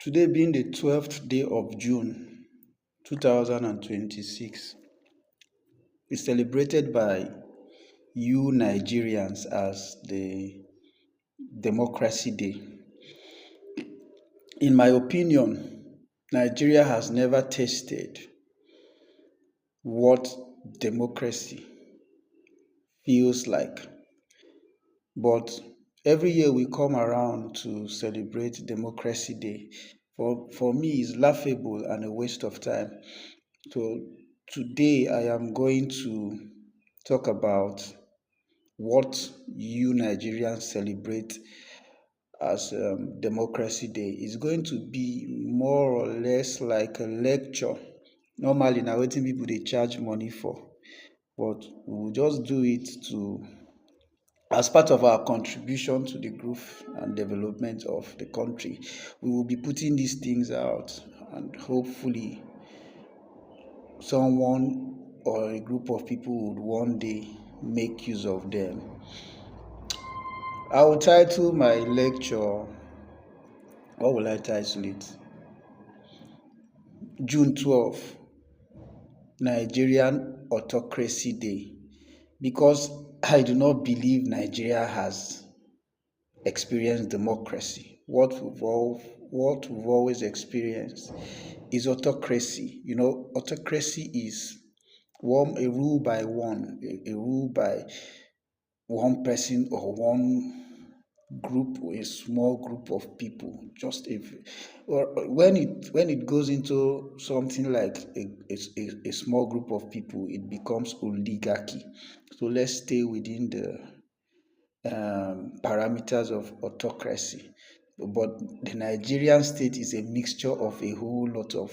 Today being the 12th day of June 2026 is celebrated by you Nigerians as the Democracy Day. In my opinion, Nigeria has never tasted what democracy feels like. But every year we come around to celebrate Democracy Day. For me, it's laughable and a waste of time. So today I am going to talk about what you Nigerians celebrate as Democracy Day. It's going to be more or less like a lecture. Normally, now wetin people they charge money for, but we will just do it to as part of our contribution to the growth and development of the country. We will be putting these things out, and hopefully someone or a group of people would one day make use of them. I will title my lecture, what will I title it? June 12th, Nigerian Autocracy Day. Because I do not believe Nigeria has experienced democracy. What we've always experienced is autocracy. Autocracy is a rule by one, a rule by one person or one group or a small group of people. When it goes into something like a small group of people, it becomes oligarchy. So let's stay within the parameters of autocracy. But the Nigerian state is a mixture of a whole lot of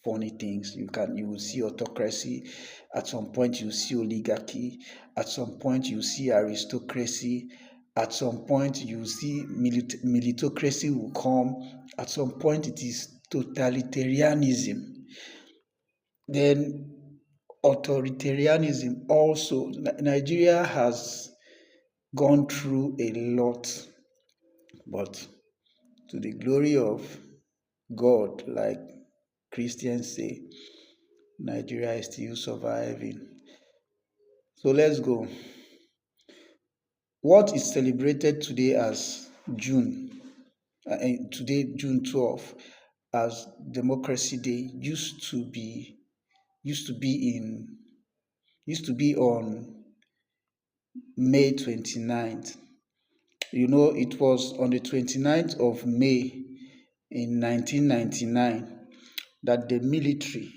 funny things. You will see autocracy, at some point you see oligarchy, at some point you see aristocracy, at some point you see militocracy will come, at some point it is totalitarianism, then authoritarianism also. Nigeria has gone through a lot, but to the glory of God, like Christians say, Nigeria is still surviving. So let's go. What is celebrated today as today June 12th, as Democracy Day used to be on May 29th. It was on the 29th of May in 1999 that the military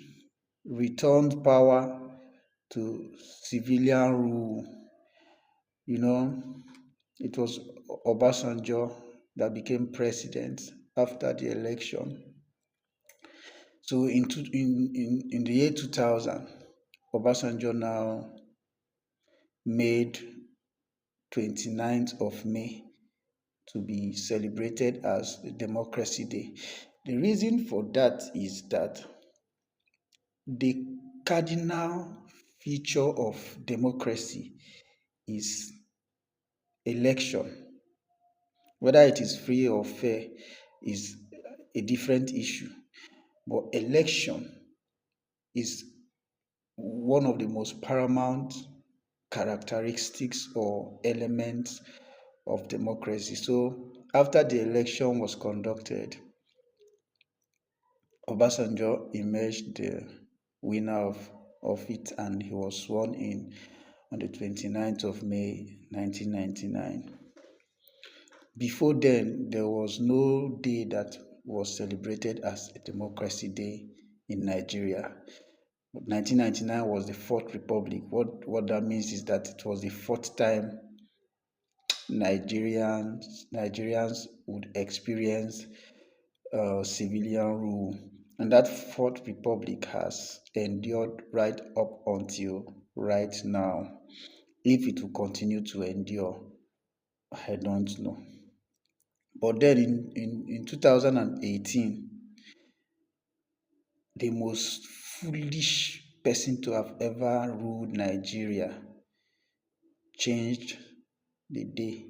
returned power to civilian rule. It was Obasanjo that became president after the election. So in the year 2000, Obasanjo now made 29th of May to be celebrated as the Democracy Day. The reason for that is that the cardinal feature of democracy is election. Whether it is free or fair is a different issue, but election is one of the most paramount characteristics or elements of democracy. So after the election was conducted, Obasanjo emerged the winner of it, and he was sworn in on the 29th of May 1999. Before then, there was no day that was celebrated as a Democracy Day in Nigeria. 1999 was the Fourth Republic. What that means is that it was the fourth time Nigerians would experience civilian rule, and that Fourth Republic has endured right up until right now. If it will continue to endure, I don't know. But then in 2018, the most foolish person to have ever ruled Nigeria changed the day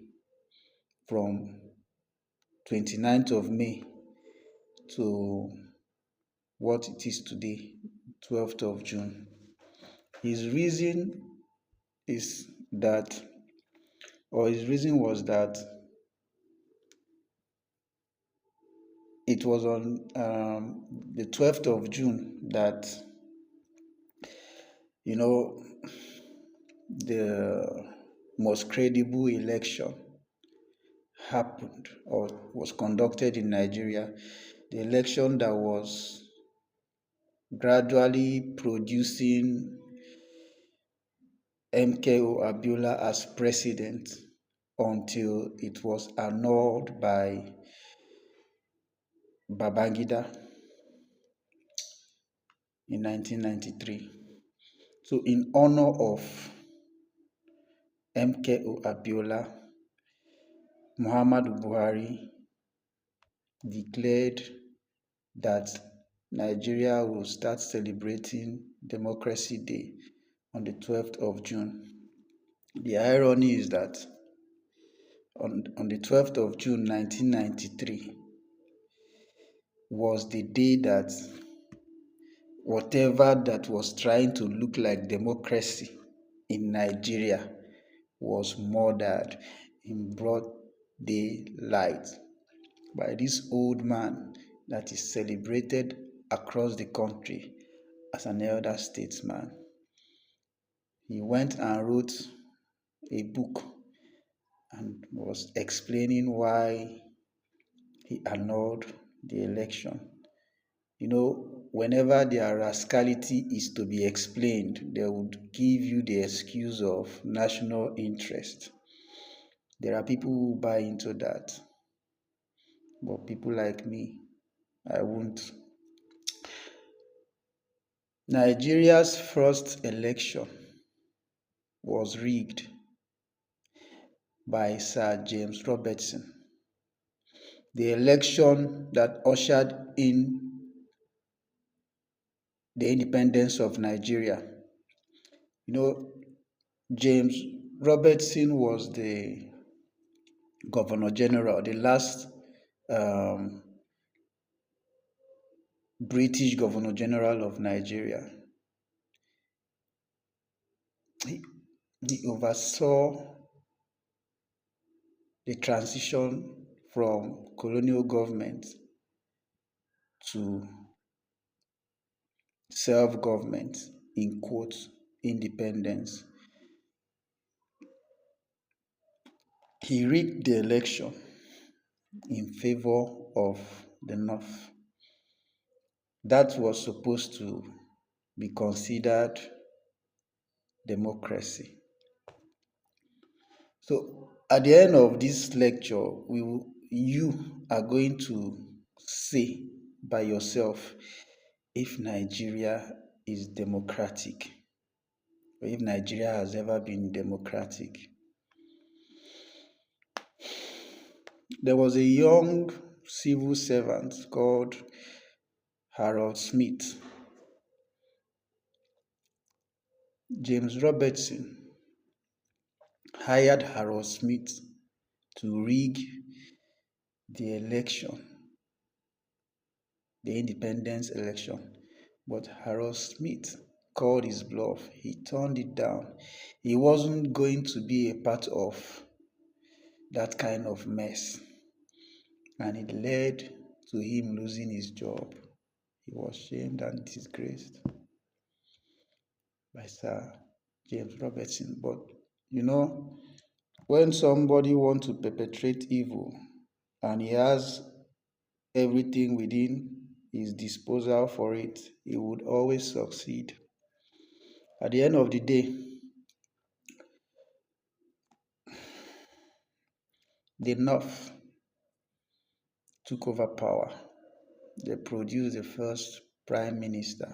from 29th of May to what it is today, 12th of June. His reason is that, or his reason was that it was on the 12th of June that, you know, the most credible election happened or was conducted in Nigeria. The election that was gradually producing MKO Abiola as president until it was annulled by Babangida in 1993. So, in honor of MKO Abiola, Muhammadu Buhari declared that Nigeria will start celebrating Democracy Day on the 12th of June. The irony is that on the 12th of June 1993 was the day that whatever that was trying to look like democracy in Nigeria was murdered in broad daylight by this old man that is celebrated across the country as an elder statesman. He went and wrote a book and was explaining why he annulled the election. Whenever their rascality is to be explained, they would give you the excuse of national interest. There are people who buy into that, but people like me, I won't. Nigeria's first election was rigged by Sir James Robertson. The election that ushered in the independence of Nigeria. James Robertson was the Governor General, the last British Governor General of Nigeria. He oversaw the transition from colonial government to self-government, in quotes, independence. He rigged the election in favor of the North. That was supposed to be considered democracy. So at the end of this lecture, you are going to say by yourself if Nigeria is democratic, or if Nigeria has ever been democratic. There was a young civil servant called Harold Smith. James Robertson hired Harold Smith to rig the election, the independence election. But Harold Smith called his bluff. He turned it down. He wasn't going to be a part of that kind of mess. And it led to him losing his job. He was shamed and disgraced by Sir James Robertson. But when somebody wants to perpetrate evil and he has everything within his disposal for it, he would always succeed. At the end of the day, the North took over power. They produced the first prime minister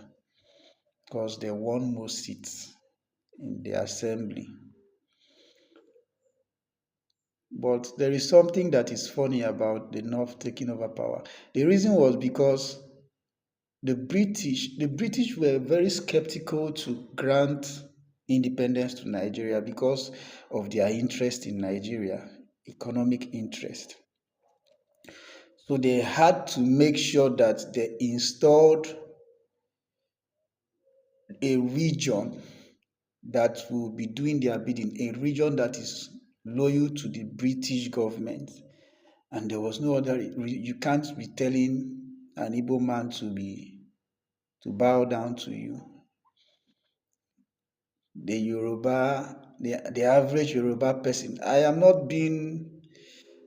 because they won most seats in the assembly. But there is something that is funny about the North taking over power. The reason was because the British were very skeptical to grant independence to Nigeria because of their interest in Nigeria, economic interest. So they had to make sure that they installed a region that will be doing their bidding, a region that is loyal to the British government. And there was no other, you can't be telling an Igbo man to bow down to you. The average Yoruba person, I am not being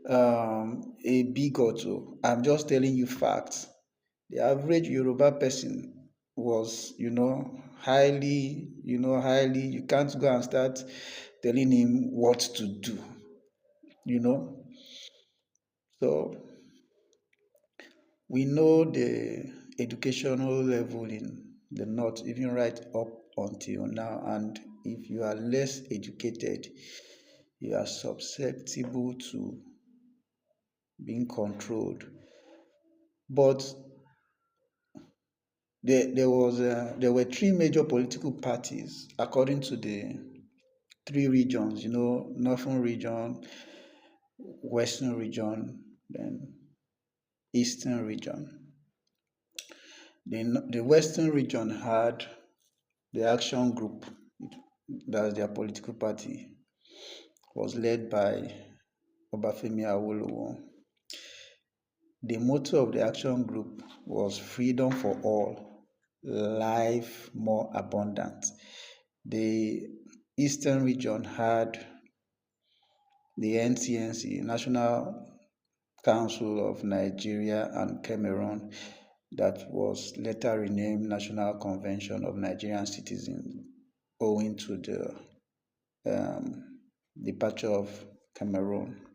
a bigot, I'm just telling you facts. The average Yoruba person was, highly, you can't go and start telling him what to do, you know. So we know the educational level in the north, even right up until now. And if you are less educated, you are susceptible to being controlled. But there were three major political parties according to the three regions, northern region, western region, then eastern region. The western region had the Action Group, that's their political party, was led by Obafemi Awolowo. The motto of the Action Group was freedom for all, life more abundant. The eastern region had the NCNC, National Council of Nigeria and Cameroon, that was later renamed National Convention of Nigerian Citizens owing to the departure of Cameroon.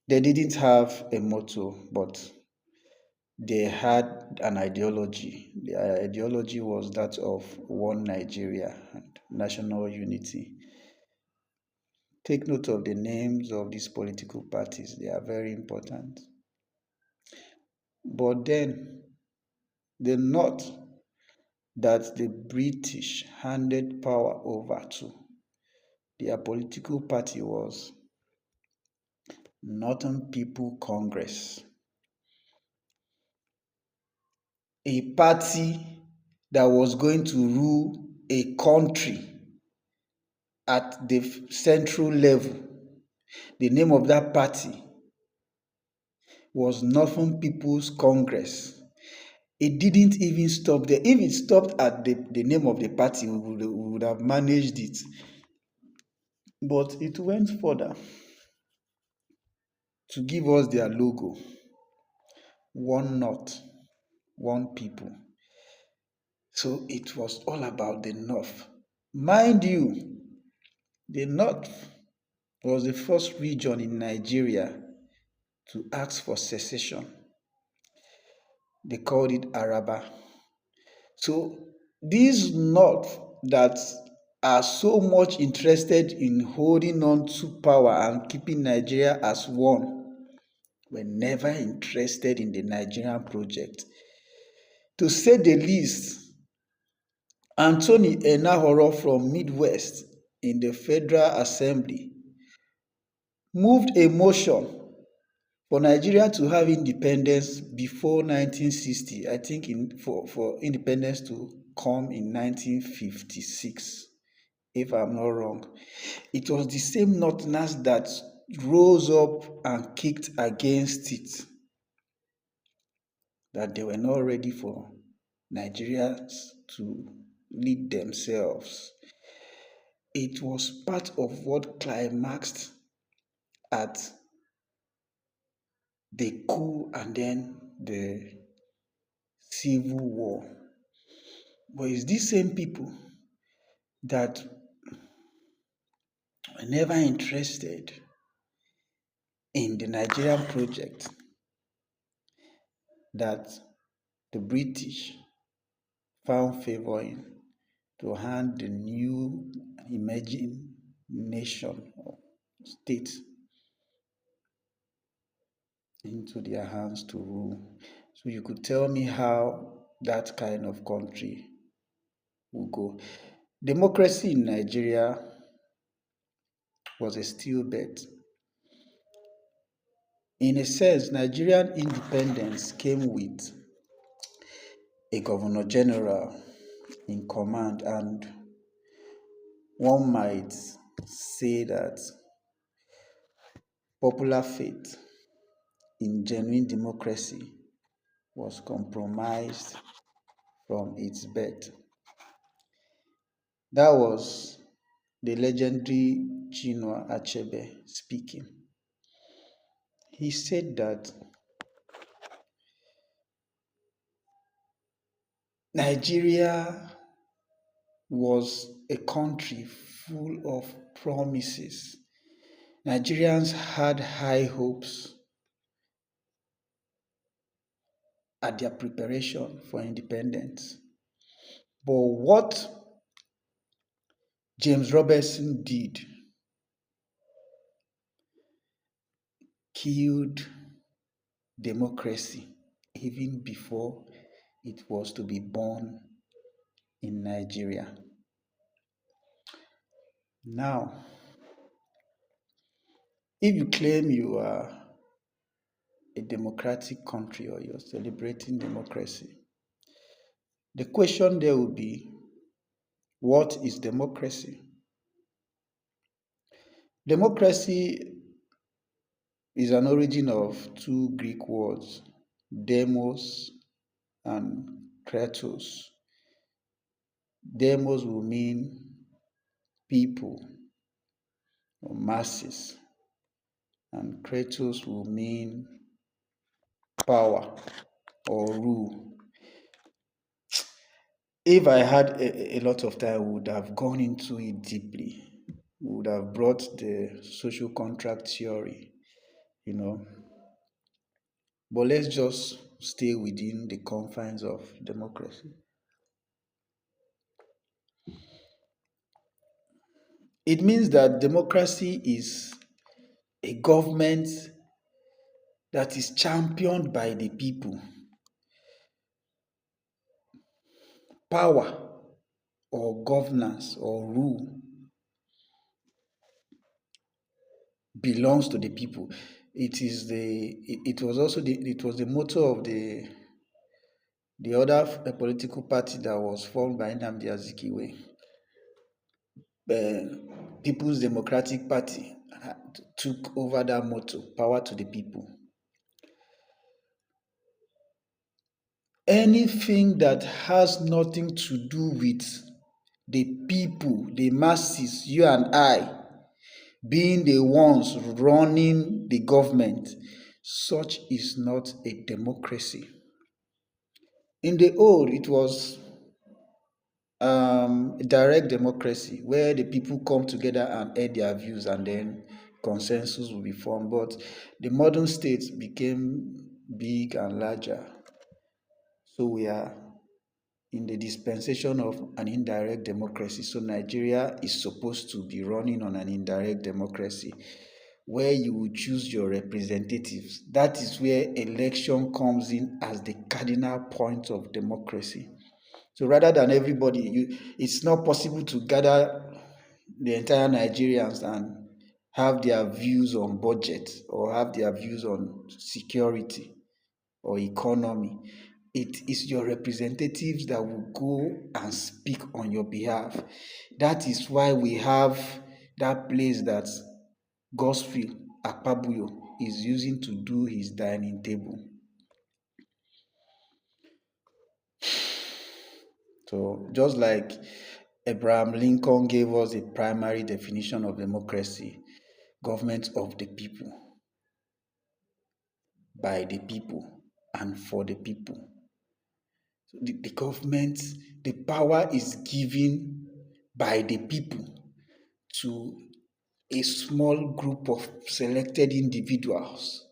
They didn't have a motto, but they had an ideology. The ideology was that of one Nigeria and national unity. Take note of the names of these political parties, they are very important. But then, the North that the British handed power over to, their political party was Northern People Congress, a party that was going to rule a country at the central level. The name of that party was Northern People's Congress. It didn't even stop there. If it stopped at the name of the party, we would have managed it. But it went further to give us their logo: one North, one people. So it was all about the North. Mind you, the North was the first region in Nigeria to ask for secession. They called it Araba. So these North that are so much interested in holding on to power and keeping Nigeria as one were never interested in the Nigerian project. To say the least, Anthony Enahoro from Midwest in the Federal Assembly moved a motion for Nigeria to have independence before 1960. I think for independence to come in 1956, if I'm not wrong. It was the same Northerners that rose up and kicked against it, that they were not ready for Nigerians to lead themselves. It was part of what climaxed at the coup and then the civil war. But it's these same people that were never interested in the Nigerian project that the British found favor in to hand the new emerging nation or state into their hands to rule. So you could tell me how that kind of country will go. Democracy in Nigeria was a stillbirth. In a sense, Nigerian independence came with a governor general in command, and one might say that popular faith in genuine democracy was compromised from its birth. That was the legendary Chinua Achebe speaking. He said that Nigeria was a country full of promises. Nigerians had high hopes at their preparation for independence. But what James Robertson did killed democracy even before it was to be born in Nigeria. Now, if you claim you are a democratic country or you're celebrating democracy, the question there will be, what is democracy? Democracy is an origin of two Greek words, demos and kratos. Demos will mean people or masses, and kratos will mean power or rule. If I had a lot of time, I would have gone into it deeply. We would have brought the social contract theory, you know. But let's just stay within the confines of democracy. It means that democracy is a government that is championed by the people. Power or governance or rule belongs to the people. It was also the motto of the other political party that was formed by Nnamdi Azikiwe, People's Democratic Party, took over that motto, power to the people. Anything that has nothing to do with the people, the masses, you and I, being the ones running the government, such is not a democracy. In the old, it was direct democracy where the people come together and air their views and then consensus will be formed. But the modern states became big and larger. So we are in the dispensation of an indirect democracy. So Nigeria is supposed to be running on an indirect democracy where you will choose your representatives. That is where election comes in as the cardinal point of democracy. So rather than everybody, it's not possible to gather the entire Nigerians and have their views on budget or have their views on security or economy. It is your representatives that will go and speak on your behalf. That is why we have that place that Gospel Akpabuyo is using to do his dining table. So just like Abraham Lincoln gave us a primary definition of democracy, government of the people, by the people, and for the people. So the government, the power is given by the people to a small group of selected individuals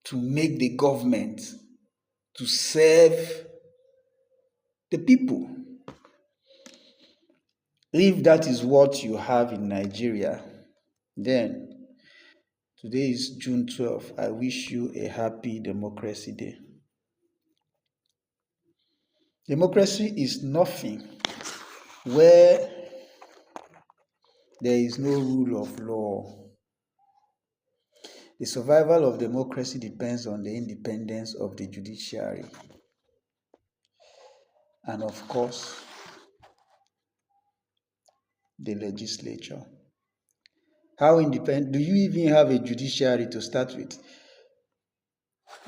to make the government to serve the people. If that is what you have in Nigeria, then today is June 12th. I wish you a happy Democracy Day. Democracy is nothing where there is no rule of law. The survival of democracy depends on the independence of the judiciary and, of course, the legislature. How independent? Do you even have a judiciary to start with?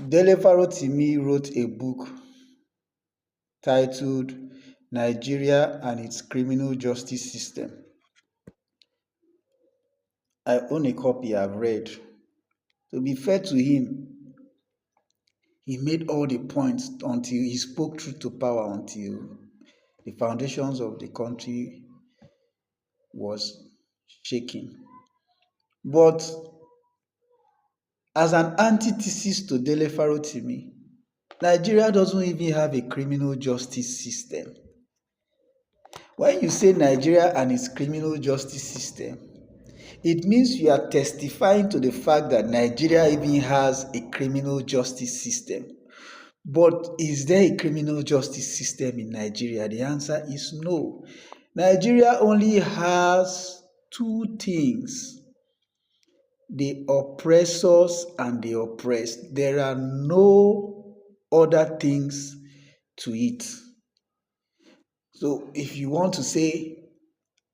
Dele Farotimi wrote a book titled Nigeria and its Criminal Justice System. I own a copy I've read. To be fair to him, he made all the points until he spoke truth to power until the foundations of the country was shaking. But as an antithesis to Dele Farotimi, Nigeria doesn't even have a criminal justice system. When you say Nigeria and its criminal justice system, it means you are testifying to the fact that Nigeria even has a criminal justice system. But is there a criminal justice system in Nigeria? The answer is no. Nigeria only has two things: the oppressors and the oppressed. There are no other things to it. So if you want to say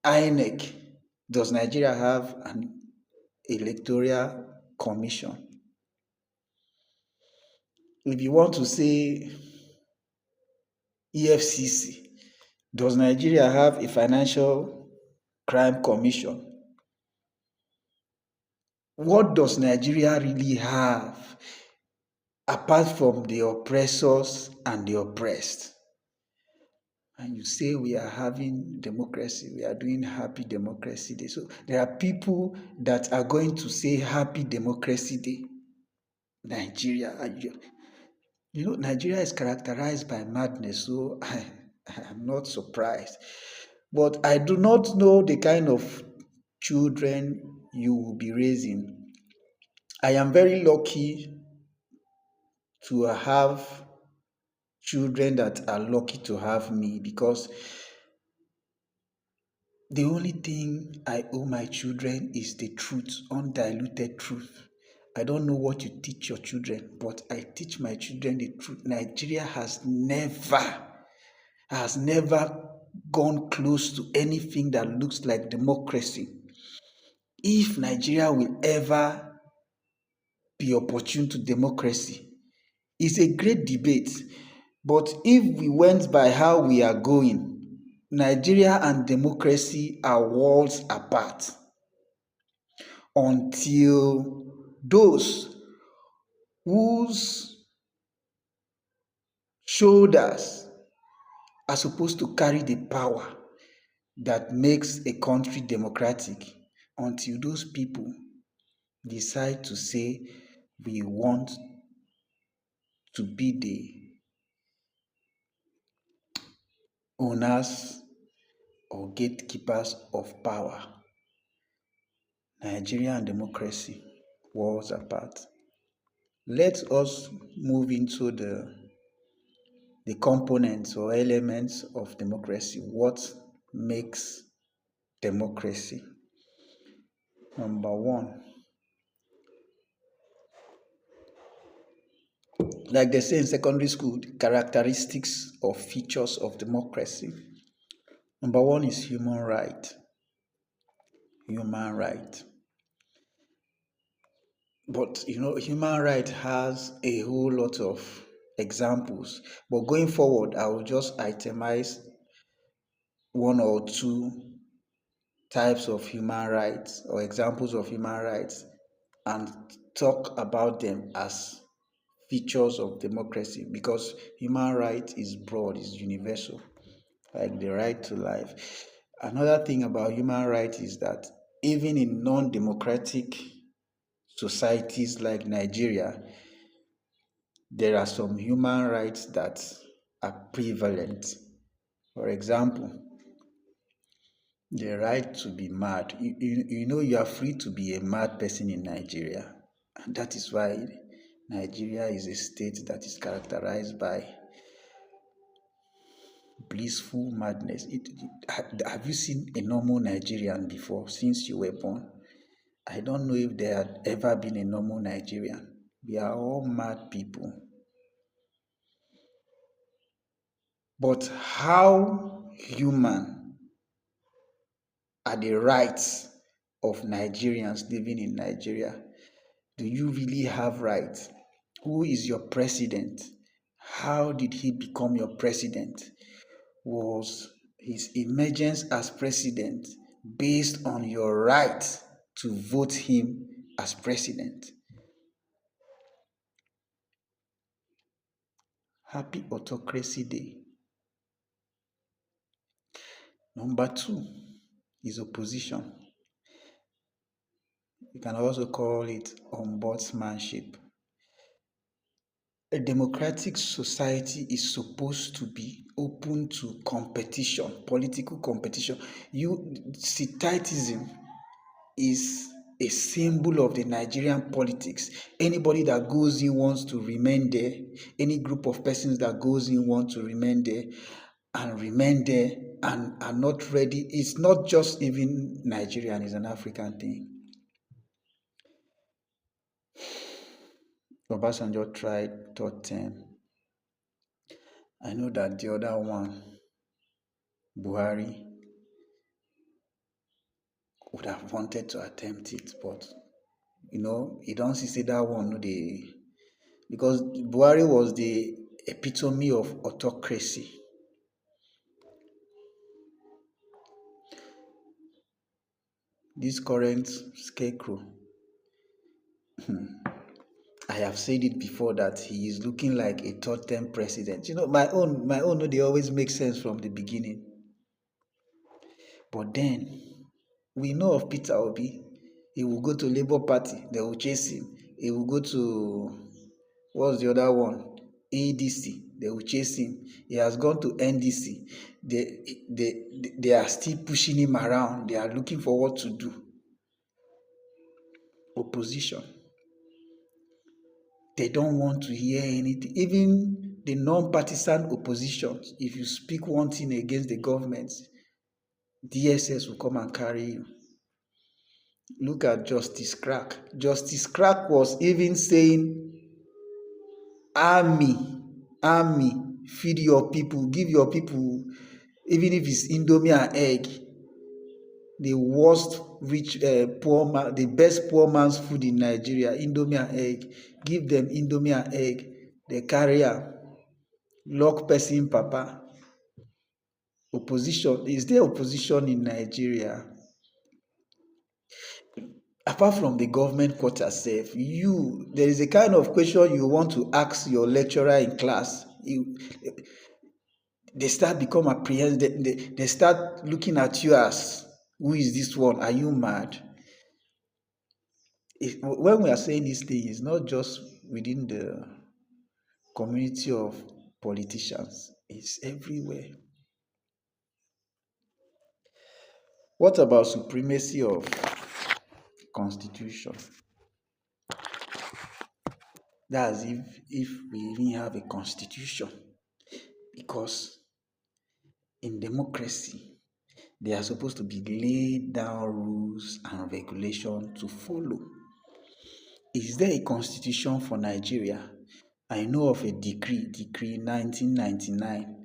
INEC, does Nigeria have an electoral commission? If you want to say EFCC, does Nigeria have a financial crime commission? What does Nigeria really have apart from the oppressors and the oppressed? And you say we are having democracy, we are doing happy democracy day. So there are people that are going to say happy democracy day. Nigeria, Nigeria is characterized by madness, so I'm not surprised. But I do not know the kind of children you will be raising. I am very lucky to have children that are lucky to have me, because the only thing I owe my children is the truth, undiluted truth. I don't know what you teach your children, but I teach my children the truth. Nigeria has never gone close to anything that looks like democracy. If Nigeria will ever be opportune to democracy, it's a great debate. But if we went by how we are going, Nigeria and democracy are worlds apart until those whose shoulders are supposed to carry the power that makes a country democratic, until those people decide to say we want to be the owners or gatekeepers of power. Nigeria and democracy, worlds apart. Let us move into the components or elements of democracy. What makes democracy? Number one, like they say in secondary school, the characteristics or features of democracy. Number one is human right. Human right. But human right has a whole lot of examples. But going forward, I will just itemize one or two types of human rights or examples of human rights and talk about them as features of democracy, because human right is broad, is universal, like the right to life. Another thing about human rights is that even in non-democratic societies like Nigeria, there are some human rights that are prevalent. For example, the right to be mad. You are free to be a mad person in Nigeria. And that is why Nigeria is a state that is characterized by blissful madness. Have you seen a normal Nigerian before, since you were born? I don't know if there had ever been a normal Nigerian. We are all mad people. But how human are the rights of Nigerians living in Nigeria? Do you really have rights? Who is your president? How did he become your president? Was his emergence as president based on your right to vote him as president? Happy Autocracy Day. Number two is opposition. You can also call it ombudsmanship. A democratic society is supposed to be open to competition, political competition. Citizenship is a symbol of the Nigerian politics. Anybody that goes in wants to remain there. Any group of persons that goes in want to remain there and are not ready. It's not just even Nigerian, it's an African thing. Obasanjo tried third term. I know that the other one, Buhari, would have wanted to attempt it, but you don't see that one no dey, because Buhari was the epitome of autocracy. This current scarecrow, I have said it before that he is looking like a third term president. My own no dey always make sense from the beginning. But then we know of Peter Obi. He will go to Labour Party, they will chase him. He will go to, what's the other one? ADC, they will chase him. He has gone to NDC. They are still pushing him around. They are looking for what to do. Opposition. They don't want to hear anything. Even the non-partisan opposition, if you speak one thing against the government, DSS will come and carry you. Look at Justice Crack. Justice Crack was even saying, army, feed your people, give your people, even if it's Indomie and egg, the worst poor man, the best poor man's food in Nigeria, Indomie and egg. Give them Indomie and egg. They carry am, lock person papa. Opposition, is there opposition in Nigeria? Apart from the government quarter sef, there is a kind of question you want to ask your lecturer in class. They start become apprehensive. They start looking at you as, who is this one? Are you mad? When we are saying this thing, it's not just within the community of politicians. It's everywhere. What about supremacy of constitution? That's if we even have a constitution. Because in democracy, there are supposed to be laid down rules and regulations to follow. Is there a constitution for Nigeria? I know of a decree 1999.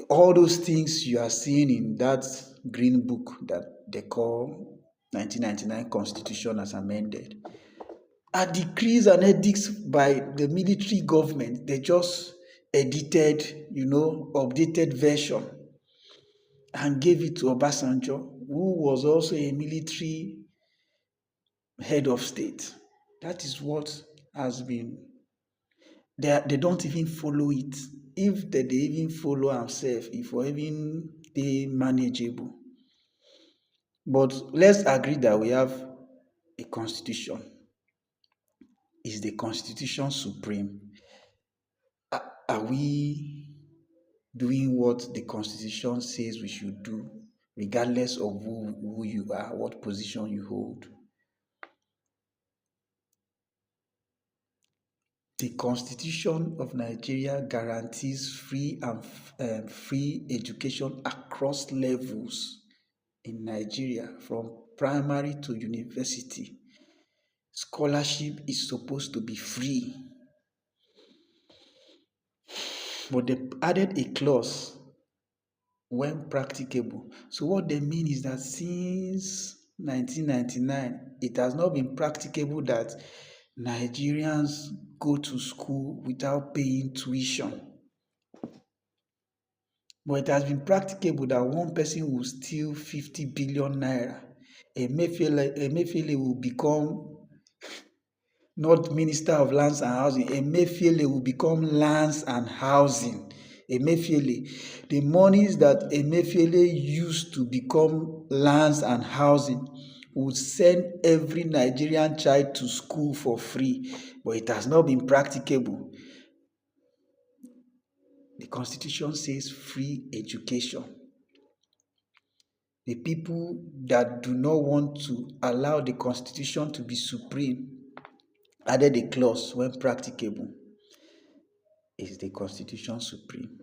All those things you are seeing in that green book that they call 1999 Constitution as amended are decrees and edicts by the military government. They just edited, updated version and gave it to Obasanjo, who was also a military head of state. That is what has been. They don't even follow it. If they even follow themselves, if we even they manageable. But let's agree that we have a constitution. Is the constitution supreme? Are we doing what the constitution says we should do, regardless of who you are, what position you hold? The Constitution of Nigeria guarantees free education across levels in Nigeria, from primary to university. Scholarship is supposed to be free, but they added a clause when practicable. So what they mean is that since 1999, it has not been practicable that Nigerians go to school without paying tuition. But it has been practicable that one person will steal 50 billion naira. Emefiele will become not Minister of Lands and Housing. Emefiele will become Lands and Housing. Emefiele, the monies that Emefiele used to become Lands and Housing would send every Nigerian child to school for free, but it has not been practicable. The Constitution says free education. The people that do not want to allow the Constitution to be supreme added a clause when practicable. Is the Constitution supreme?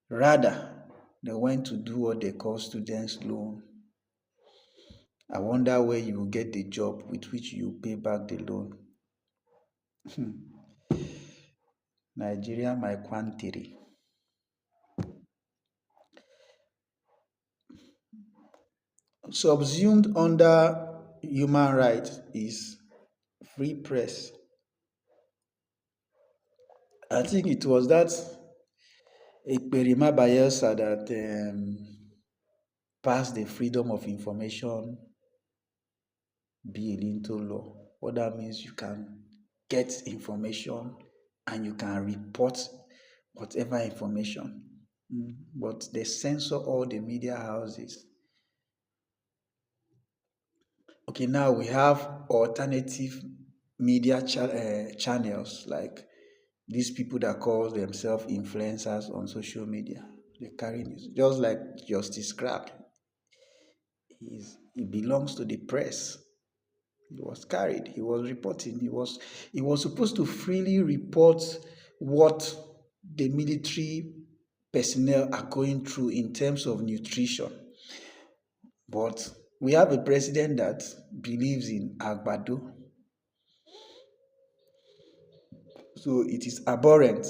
Rather, they went to do what they call students' loan. I wonder where you will get the job with which you pay back the loan. Nigeria, my country. Subsumed under human rights is free press. I think it was that Ekperima Bayelsa that passed the Freedom of Information bill into law. What that means, you can get information and you can report whatever information. But they censor all the media houses. Okay, now we have alternative media channels like these people that call themselves influencers on social media. They carry news, just like Justice Crack. He belongs to the press. He was carried. He was reporting. He was supposed to freely report what the military personnel are going through in terms of nutrition. But we have a president that believes in Agbado. So it is abhorrent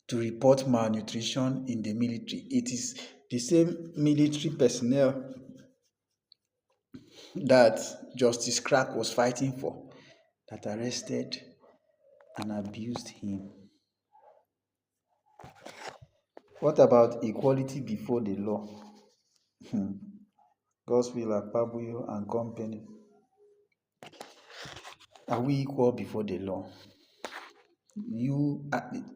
to report malnutrition in the military. It is the same military personnel that Justice Crack was fighting for that arrested and abused him. What about equality before the law? Gospel Akpabio and company. Are we equal before the law?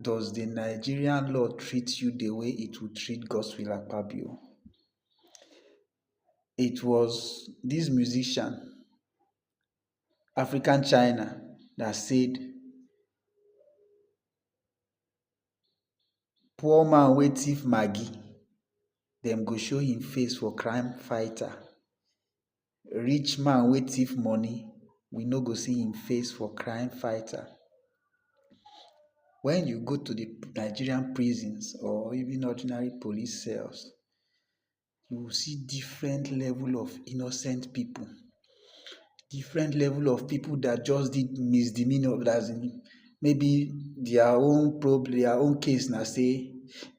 Does the Nigerian law treat you the way it would treat Gospel Akpabio? It was this musician, African China, that said, poor man wey thief Maggie, dem go show him face for crime fighter. Rich man wey thief money, we no go see him face for crime fighter. When you go to the Nigerian prisons or even ordinary police cells, you will see different level of innocent people, different level of people that just did misdemeanor, as in maybe their own problem, their own case na say.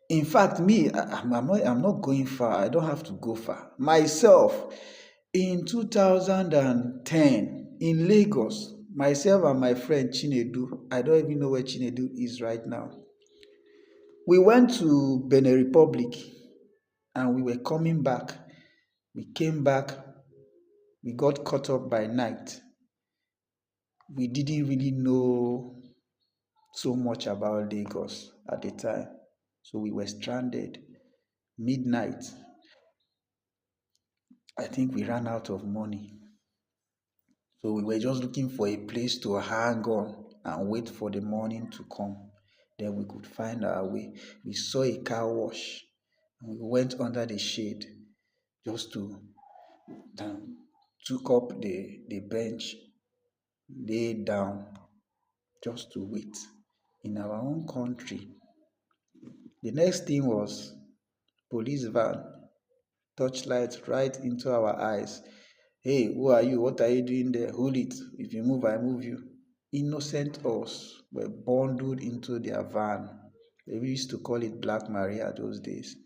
In fact, me, I'm not going far. I don't have to go far. Myself, in 2010, in Lagos, myself and my friend Chinedu, I don't even know where Chinedu is right now. We went to Benin Republic and we were coming back. We came back, we got caught up by night. We didn't really know so much about Lagos at the time. So we were stranded. Midnight, I think we ran out of money. So we were just looking for a place to hang on and wait for the morning to come. Then we could find our way. We saw a car wash and we went under the shade just to took up the bench, lay down just to wait in our own country. The next thing was police van, torchlight right into our eyes. Hey, who are you? What are you doing there? Hold it. If you move, I move you. Innocent us were bundled into their van. They used to call it Black Maria those days.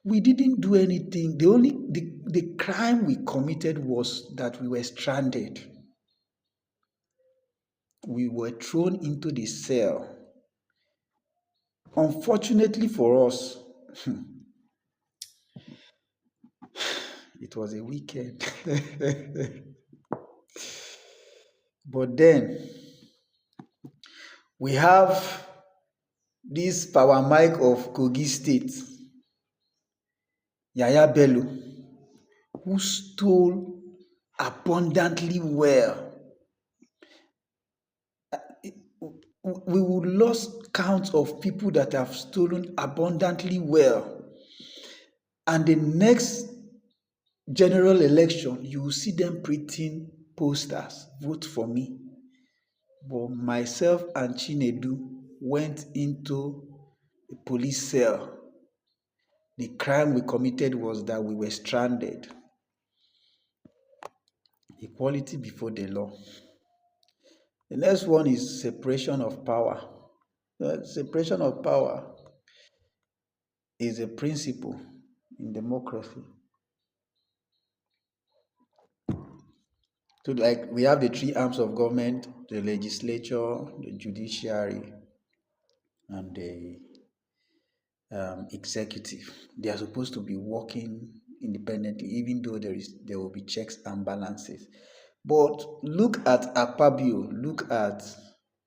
We didn't do anything. The crime we committed was that we were stranded. We were thrown into the cell. Unfortunately for us, it was a weekend. But then we have this power mic of Kogi State, Yaya Bello, who stole abundantly well. We would lost count of people that have stolen abundantly well. And the next general election, you will see them printing posters, vote for me. But myself and Chinedu went into a police cell. The crime we committed was that we were stranded. Equality before the law. The next one is separation of power. Separation of power is a principle in democracy. So, like, we have the three arms of government: the legislature, the judiciary, and the executive. They are supposed to be working independently, even though there will be checks and balances. But look at Akpabio, look at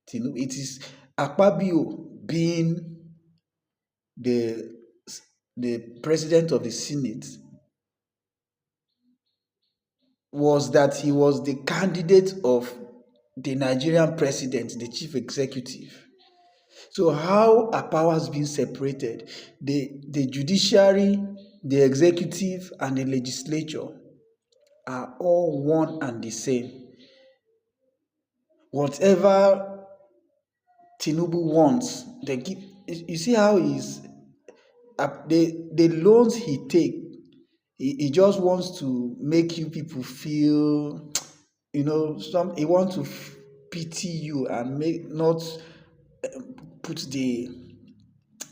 Tinubu. It is Akpabio being the president of the Senate was that he was the candidate of the Nigerian president, the chief executive. So how are powers being separated? The judiciary, the executive, and the legislature are all one and the same. Whatever Tinubu wants, they give. You see how the loans he take, he just wants to make you people feel, he wants to pity you and make not put the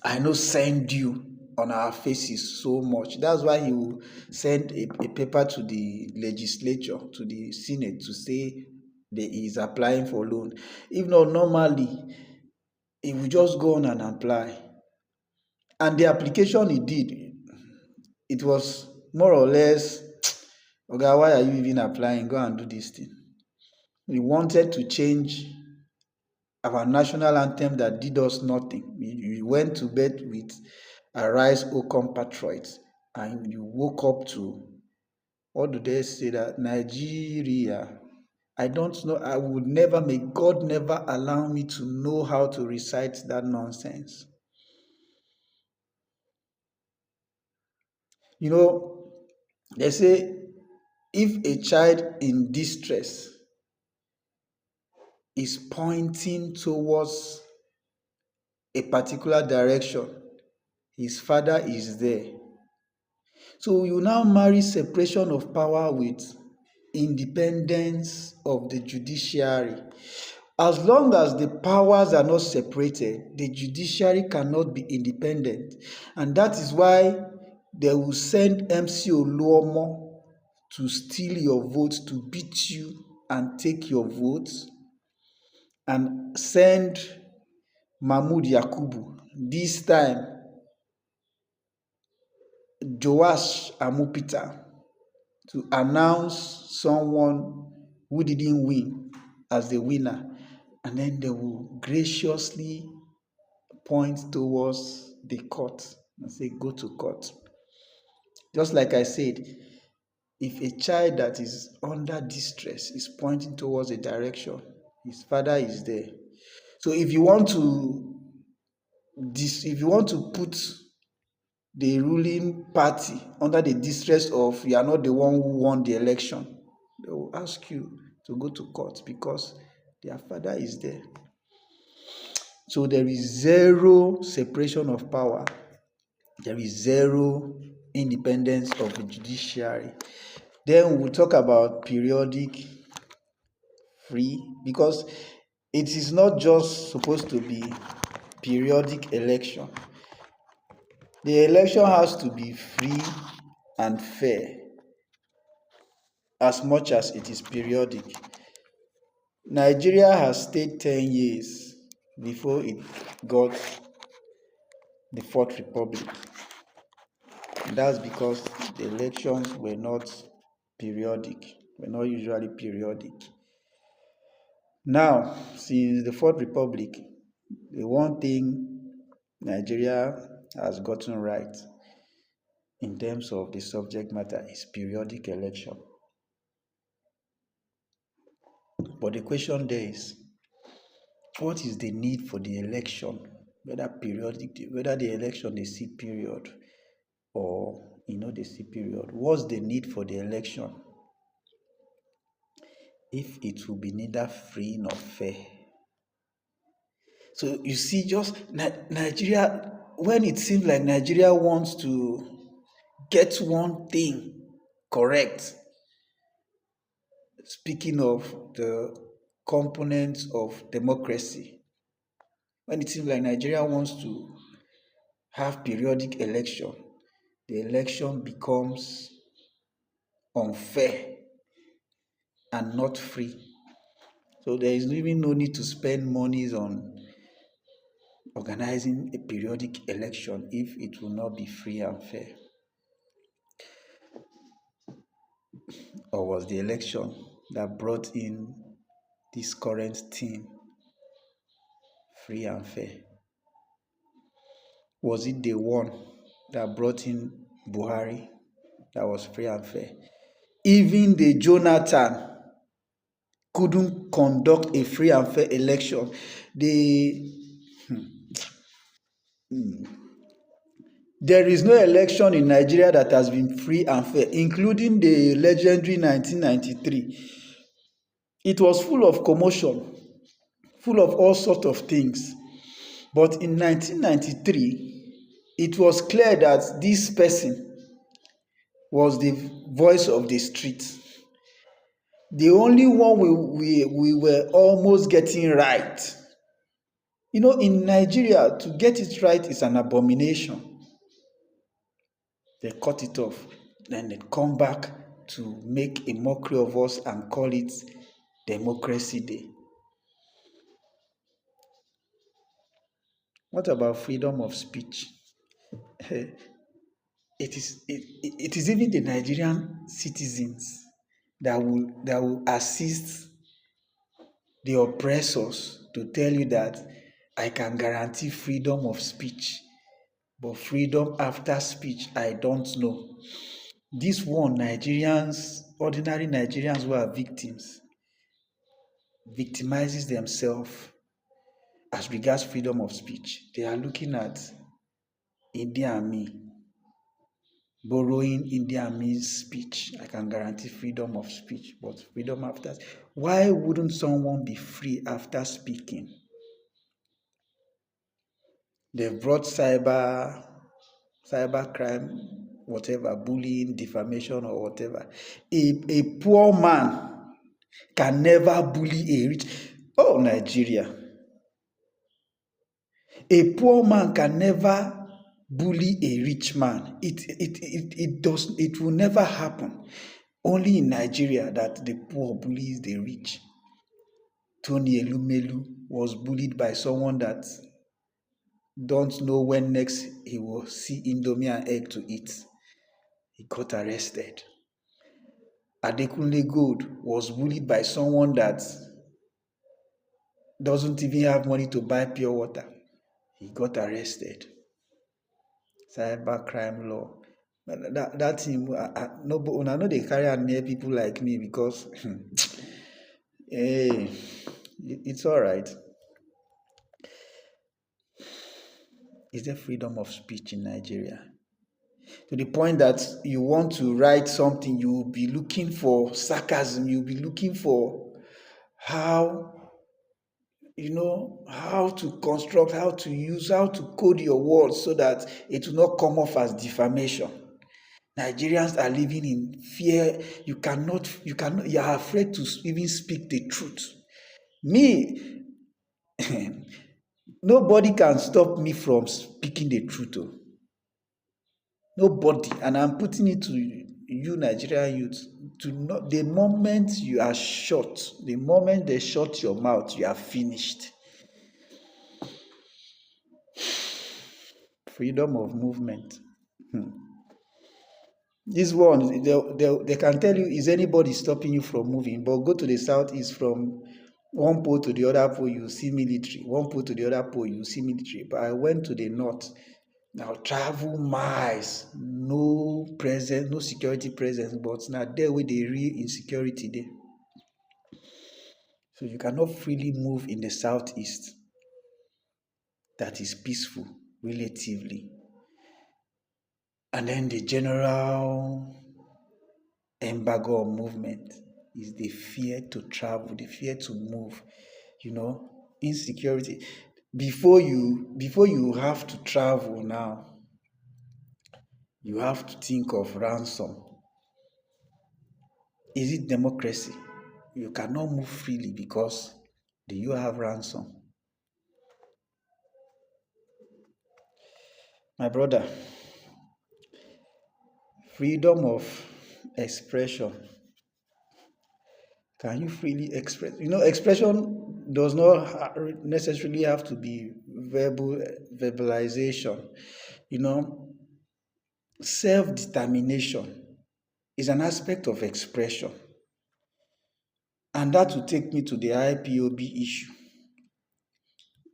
I know send you on our faces so much. That's why he will send a paper to the legislature, to the Senate, to say that he is applying for loan. If not, normally he will just go on and apply. And the application he did, it was more or less, okay, why are you even applying? Go and do this thing. We wanted to change our national anthem that did us nothing. We went to bed with Arise, O compatriots, and you woke up to, what do they say, that Nigeria? I don't know. I would never, may God never allow me to know how to recite that nonsense. They say if a child in distress is pointing towards a particular direction, his father is there. So you now marry separation of power with independence of the judiciary. As long as the powers are not separated, the judiciary cannot be independent. And that is why they will send MC Oluomo to steal your vote, to beat you and take your votes, and send Mahmood Yakubu, this time Joash Amupita, to announce someone who didn't win as the winner, and then they will graciously point towards the court and say, go to court. Just like I said, if a child that is under distress is pointing towards a direction, his father is there. So if you want to put the ruling party under the distress of you are not the one who won the election, they will ask you to go to court because their father is there. So there is zero separation of power. There is zero independence of the judiciary. Then we'll talk about periodic free, because it is not just supposed to be periodic election. The election has to be free and fair as much as it is periodic. Nigeria has stayed 10 years before it got the Fourth Republic. And that's because the elections were not periodic, were not usually periodic. Now, since the Fourth Republic, the one thing Nigeria has gotten right in terms of the subject matter is periodic election. But the question there is, what is the need for the election? Whether periodic, whether the election they see period or they see period. What's the need for the election if it will be neither free nor fair? So you see, just Nigeria, when it seems like Nigeria wants to get one thing correct, speaking of the components of democracy, when it seems like Nigeria wants to have periodic election, the election becomes unfair and not free. So there is even no need to spend monies on organizing a periodic election if it will not be free and fair. Or was the election that brought in this current thing free and fair? Was it the one that brought in Buhari that was free and fair? Even the Jonathan couldn't conduct a free and fair election. There is no election in Nigeria that has been free and fair, including the legendary 1993. It was full of commotion, full of all sorts of things. But in 1993, it was clear that this person was the voice of the street. The only one we were almost getting right. In Nigeria, to get it right is an abomination. They cut it off. Then they come back to make a mockery of us and call it Democracy Day. What about freedom of speech? It is even the Nigerian citizens that will assist the oppressors to tell you that I can guarantee freedom of speech, but freedom after speech, I don't know. This one, ordinary Nigerians who are victimizes themselves as regards freedom of speech. They are looking at India and me, borrowing India and me's speech. I can guarantee freedom of speech, but freedom after. Why wouldn't someone be free after speaking? They've brought cyber crime, whatever, bullying, defamation, or whatever. A poor man can never bully a rich. Oh, Nigeria. A poor man can never bully a rich man. It will never happen. Only in Nigeria that the poor bullies the rich. Tony Elumelu was bullied by someone that don't know when next he will see Indomie and egg to eat. He got arrested. Adekunle Gold was bullied by someone that doesn't even have money to buy pure water. He got arrested. Cyber crime law. That thing, I know they carry out near people like me because hey, it's all right. Is there freedom of speech in Nigeria? To the point that you want to write something, you will be looking for sarcasm, you'll be looking for how to construct, how to use, how to code your words so that it will not come off as defamation. Nigerians are living in fear. You are afraid to even speak the truth. Me, nobody can stop me from speaking the truth. Oh. Nobody. And I'm putting it to you, Nigerian youth, to not the moment you are shut, the moment they shut your mouth, you are finished. Freedom of movement. This one, they can tell you, is anybody stopping you from moving? But go to the southeast, from one pole to the other pole, you see military. One pole to the other pole, you see military. But I went to the north. Now travel miles, no presence, no security presence, but now there with the real insecurity there. So you cannot freely move in the southeast that is peaceful relatively. And then the general embargo of movement is the fear to travel, the fear to move, insecurity. Before you have to travel now, you have to think of ransom. Is it democracy? You cannot move freely because do you have ransom? My brother, freedom of expression. Can you freely express? Expression does not necessarily have to be verbalization. Self-determination is an aspect of expression. And that will take me to the IPOB issue.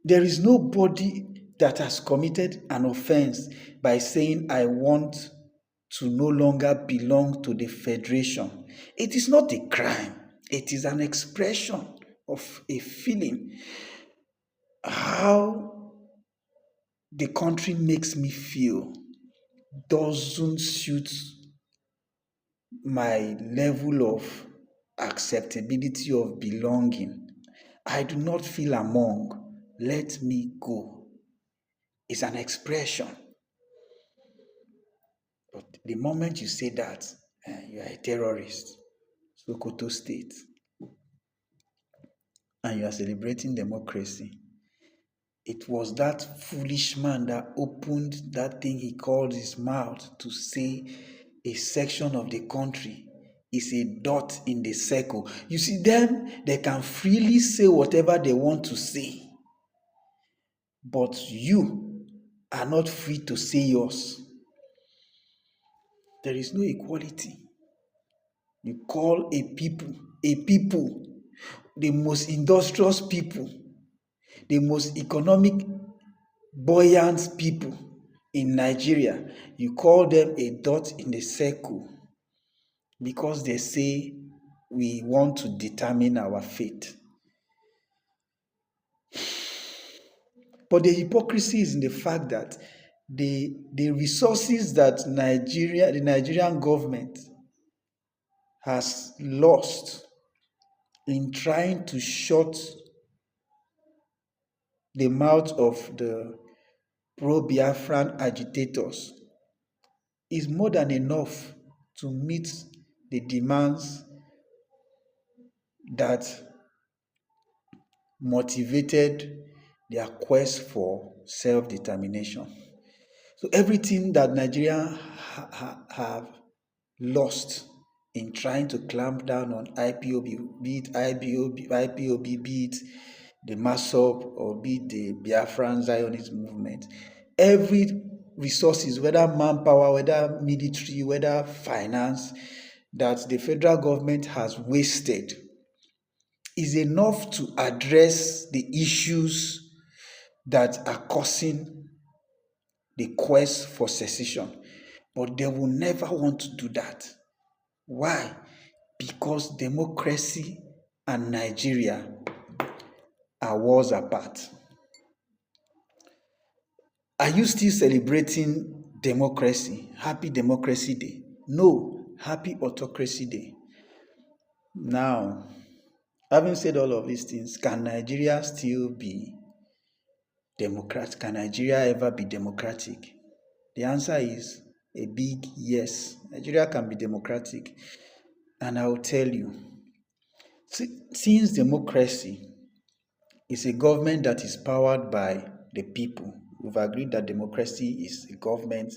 There is nobody that has committed an offense by saying, I want to no longer belong to the federation. It is not a crime. It is an expression of a feeling. How the country makes me feel doesn't suit my level of acceptability of belonging. I do not feel among. Let me go. It's an expression. But the moment you say that, you are a terrorist, Sokoto State, and you are celebrating democracy. It was that foolish man that opened that thing he called his mouth to say a section of the country is a dot in the circle. You see, them, they can freely say whatever they want to say. But you are not free to say yours. There is no equality. You call a people, the most industrious people, the most economic buoyant people in Nigeria, you call them a dot in the circle because they say we want to determine our fate. But the hypocrisy is in the fact that the resources that the Nigerian government has lost in trying to shut the mouth of the pro-Biafran agitators is more than enough to meet the demands that motivated their quest for self-determination. So everything that Nigerians have lost in trying to clamp down on IPOB, be it IPOB, be it the MASOP, or be it the Biafran Zionist movement, every resources, whether manpower, whether military, whether finance, that the federal government has wasted is enough to address the issues that are causing the quest for secession. But they will never want to do that. Why? Because democracy and Nigeria are worlds apart. Are you still celebrating democracy? Happy Democracy Day? No, happy Autocracy Day. Now, having said all of these things, can Nigeria still be democratic? Can Nigeria ever be democratic? The answer is A big yes. Nigeria can be democratic. And I will tell you, since democracy is a government that is powered by the people, we've agreed that democracy is a government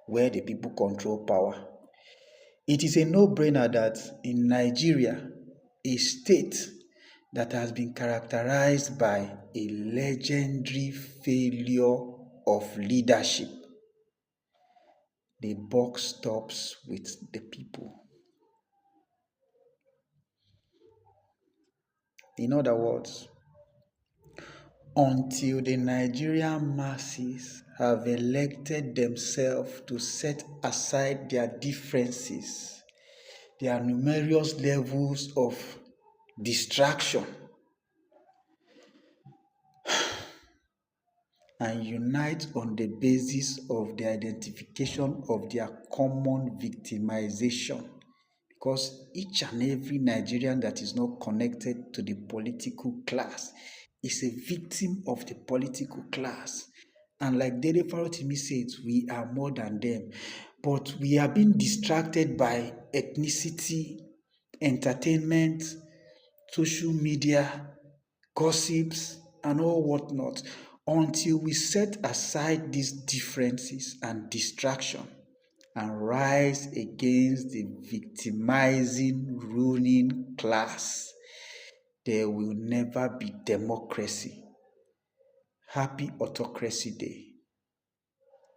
where the people control power. It is a no-brainer that in Nigeria, a state that has been characterized by a legendary failure of leadership, the buck stops with the people. In other words, until the Nigerian masses have elected themselves to set aside their differences, their numerous levels of distraction, and unite on the basis of the identification of their common victimization. Because each and every Nigerian that is not connected to the political class is a victim of the political class. And like Dele Farotimi says, we are more than them. But we are being distracted by ethnicity, entertainment, social media, gossips, and all whatnot until we set aside these differences and distraction and rise against the victimizing ruling class. There will never be democracy. Happy Autocracy Day.